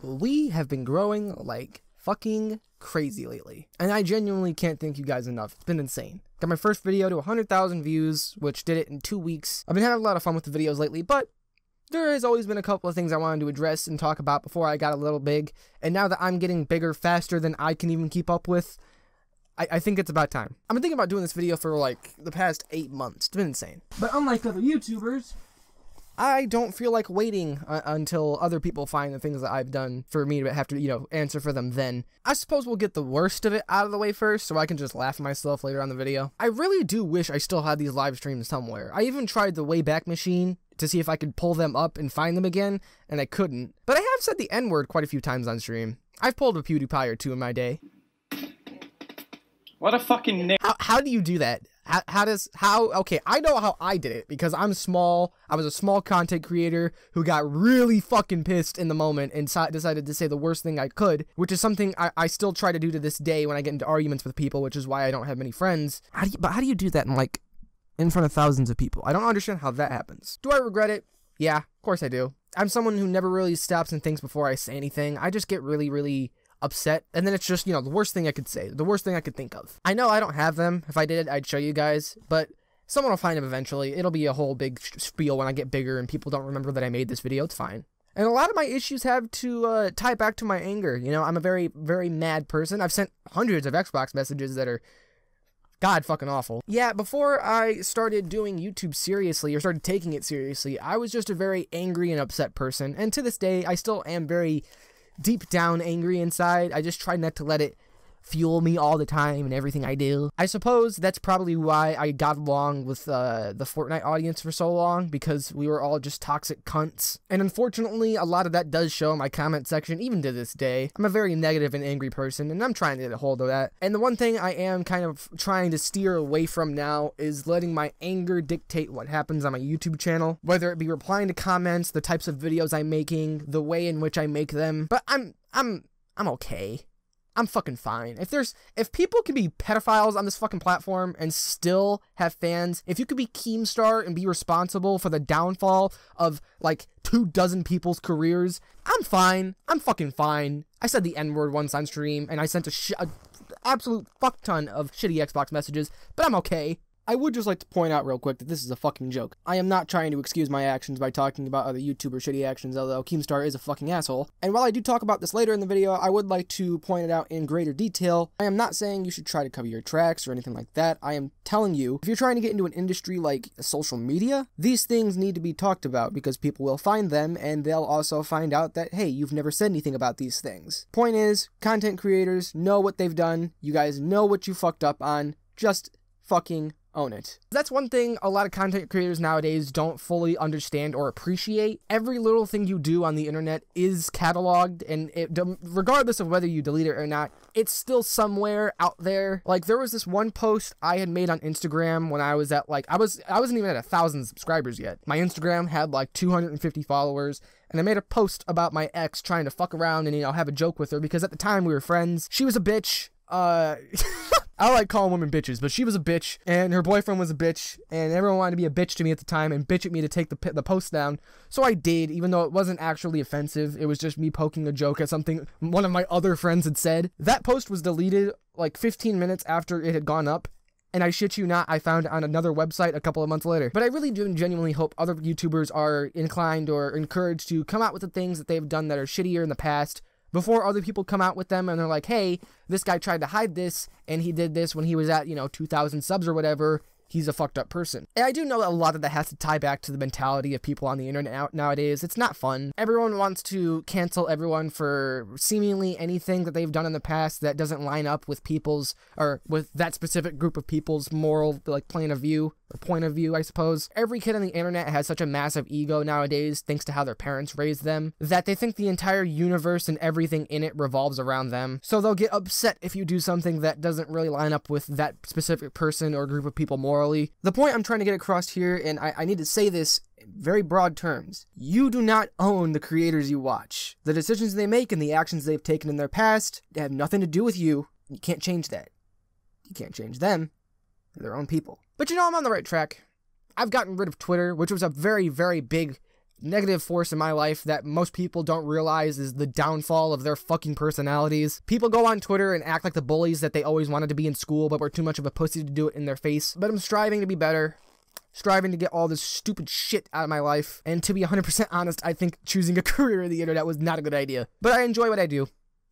we have been growing like fucking crazy lately. And I genuinely can't thank you guys enough. It's been insane. Got my first video to 100,000 views, which did it in 2 weeks. I've been having a lot of fun with the videos lately, but there has always been a couple of things I wanted to address and talk about before I got a little big. And now that I'm getting bigger faster than I can even keep up with, I think it's about time. I've been thinking about doing this video for like the past 8 months. It's been insane. But unlike other YouTubers, I don't feel like waiting until other people find the things that I've done for me to have to, answer for them then. I suppose we'll get the worst of it out of the way first so I can just laugh at myself later on the video. I really do wish I still had these live streams somewhere. I even tried the Wayback Machine to see if I could pull them up and find them again, and I couldn't. But I have said the N-word quite a few times on stream. I've pulled a PewDiePie or two in my day. What a fucking name. How do you do that? Okay, I know how I did it, because I'm small. I was a small content creator who got really fucking pissed in the moment and decided to say the worst thing I could, which is something I still try to do to this day when I get into arguments with people, which is why I don't have many friends. But how do you do that in front of thousands of people? I don't understand how that happens. Do I regret it? Yeah, of course I do. I'm someone who never really stops and thinks before I say anything. I just get really, really upset, and then it's just, the worst thing I could say, the worst thing I could think of. I know I don't have them. If I did, I'd show you guys, but someone will find them eventually. It'll be a whole big spiel when I get bigger and people don't remember that I made this video. It's fine. And a lot of my issues have to tie back to my anger. I'm a very, very mad person. I've sent hundreds of Xbox messages that are god fucking awful. Yeah, before I started doing YouTube seriously, or started taking it seriously, I was just a very angry and upset person, and to this day, I still am very deep down angry inside. I just try not to let it fuel me all the time and everything I do. I suppose that's probably why I got along with the Fortnite audience for so long, because we were all just toxic cunts. And unfortunately, a lot of that does show in my comment section, even to this day. I'm a very negative and angry person, and I'm trying to get a hold of that. And the one thing I am kind of trying to steer away from now is letting my anger dictate what happens on my YouTube channel, whether it be replying to comments, the types of videos I'm making, the way in which I make them. But I'm okay. I'm fucking fine. If people can be pedophiles on this fucking platform and still have fans, if you could be Keemstar and be responsible for the downfall of, 24 people's careers, I'm fine. I'm fucking fine. I said the N-word once on stream, and I sent a absolute fuck ton of shitty Xbox messages, but I'm okay. I would just like to point out real quick that this is a fucking joke. I am not trying to excuse my actions by talking about other YouTuber shitty actions, although Keemstar is a fucking asshole. And while I do talk about this later in the video, I would like to point it out in greater detail. I am not saying you should try to cover your tracks or anything like that. I am telling you, if you're trying to get into an industry like social media, these things need to be talked about, because people will find them, and they'll also find out that, hey, you've never said anything about these things. Point is, content creators know what they've done. You guys know what you fucked up on. Just fucking own it. That's one thing a lot of content creators nowadays don't fully understand or appreciate. Every little thing you do on the internet is cataloged, and regardless of whether you delete it or not, it's still somewhere out there. There was this one post I had made on Instagram when I was at I wasn't even at 1,000 subscribers yet. My Instagram had 250 followers, and I made a post about my ex trying to fuck around and have a joke with her, because at the time we were friends. She was a bitch. I like calling women bitches, but she was a bitch, and her boyfriend was a bitch, and everyone wanted to be a bitch to me at the time and bitch at me to take the post down. So I did, even though it wasn't actually offensive. It was just me poking a joke at something one of my other friends had said. That post was deleted 15 minutes after it had gone up, and I shit you not, I found it on another website a couple of months later. But I really do genuinely hope other YouTubers are inclined or encouraged to come out with the things that they've done that are shittier in the past, before other people come out with them and they're like, hey, this guy tried to hide this, and he did this when he was at, 2,000 subs or whatever. He's a fucked up person. And I do know that a lot of that has to tie back to the mentality of people on the internet nowadays. It's not fun. Everyone wants to cancel everyone for seemingly anything that they've done in the past that doesn't line up with people's, or with that specific group of people's moral, point of view, or point of view, I suppose. Every kid on the internet has such a massive ego nowadays, thanks to how their parents raised them, that they think the entire universe and everything in it revolves around them. So they'll get upset if you do something that doesn't really line up with that specific person or group of people morally. The point I'm trying to get across here, and I need to say this in very broad terms, you do not own the creators you watch. The decisions they make and the actions they've taken in their past have nothing to do with you. You can't change that. You can't change them. They're their own people. But I'm on the right track. I've gotten rid of Twitter, which was a very, very big negative force in my life that most people don't realize is the downfall of their fucking personalities. People go on Twitter and act like the bullies that they always wanted to be in school, but were too much of a pussy to do it in their face. But I'm striving to be better. Striving to get all this stupid shit out of my life. And to be 100% honest, I think choosing a career in the internet was not a good idea. But I enjoy what I do.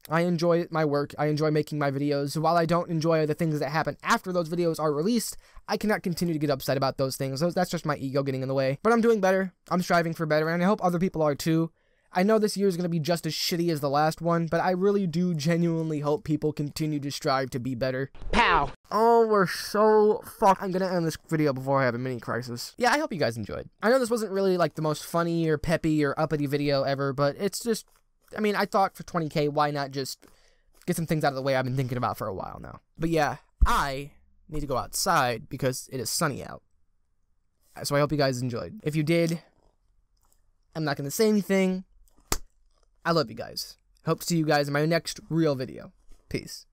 I enjoy my work. I enjoy making my videos. While I don't enjoy the things that happen after those videos are released, I cannot continue to get upset about those things. That's just my ego getting in the way. But I'm doing better. I'm striving for better, and I hope other people are too. I know this year is going to be just as shitty as the last one, but I really do genuinely hope people continue to strive to be better. Pow! Oh, we're so fucked. I'm going to end this video before I have a mini crisis. Yeah, I hope you guys enjoyed. I know this wasn't really like the most funny or peppy or uppity video ever, but it's just... I mean, I thought for 20K, why not just get some things out of the way I've been thinking about for a while now. But yeah, I need to go outside because it is sunny out. So I hope you guys enjoyed. If you did, I'm not going to say anything. I love you guys. Hope to see you guys in my next real video. Peace.